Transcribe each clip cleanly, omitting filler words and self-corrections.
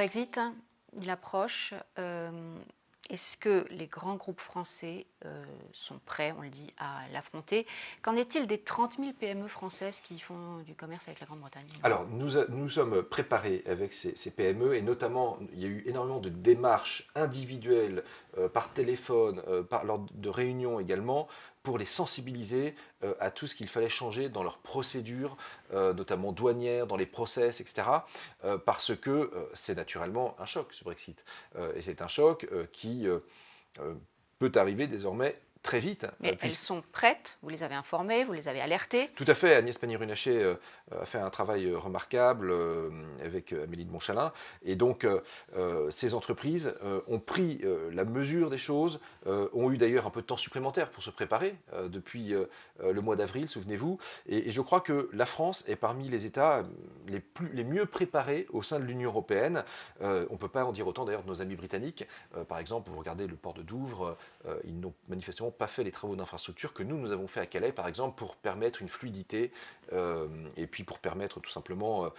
Brexit, il approche. Est-ce que les grands groupes français sont prêts, on le dit, à l'affronter? Qu'en est-il des 30 000 PME françaises qui font du commerce avec la Grande-Bretagne? Alors, nous sommes préparés avec ces PME et notamment, il y a eu énormément de démarches individuelles par téléphone, lors de réunions également, pour les sensibiliser à tout ce qu'il fallait changer dans leurs procédures, notamment douanières, dans les process, etc. Parce que c'est naturellement un choc, ce Brexit. Et c'est un choc qui peut arriver désormais très vite. Mais elles sont prêtes, vous les avez informées, vous les avez alertées? Tout à fait, Agnès Pannier-Runacher a fait un travail remarquable avec Amélie de Montchalin. Et donc, ces entreprises ont pris la mesure des choses, ont eu d'ailleurs un peu de temps supplémentaire pour se préparer depuis le mois d'avril, souvenez-vous. Et je crois que la France est parmi les États les mieux préparés au sein de l'Union européenne. On ne peut pas en dire autant d'ailleurs de nos amis britanniques. Par exemple, vous regardez le port de Douvres, ils n'ont manifestement pas fait les travaux d'infrastructure que nous avons fait à Calais, par exemple, pour permettre une fluidité et puis pour permettre tout simplement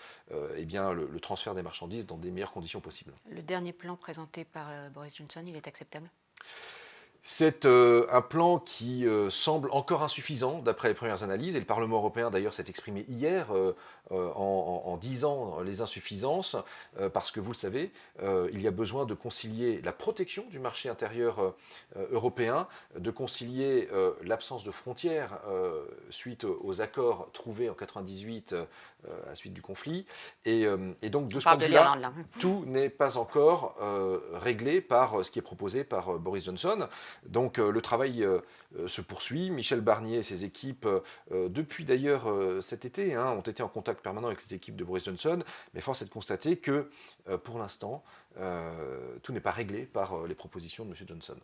eh bien, le transfert des marchandises dans des meilleures conditions possibles. Le dernier plan présenté par Boris Johnson, il est acceptable? C'est un plan qui semble encore insuffisant d'après les premières analyses, et le Parlement européen d'ailleurs s'est exprimé hier en disant les insuffisances, parce que vous le savez, il y a besoin de concilier la protection du marché intérieur européen, de concilier l'absence de frontières suite aux accords trouvés en 1998 à la suite du conflit, et donc de ce point de vue-là, tout n'est pas encore réglé par ce qui est proposé par Boris Johnson. Donc le travail se poursuit. Michel Barnier et ses équipes, depuis d'ailleurs cet été, ont été en contact permanent avec les équipes de Boris Johnson, mais force est de constater que pour l'instant, tout n'est pas réglé par les propositions de M. Johnson.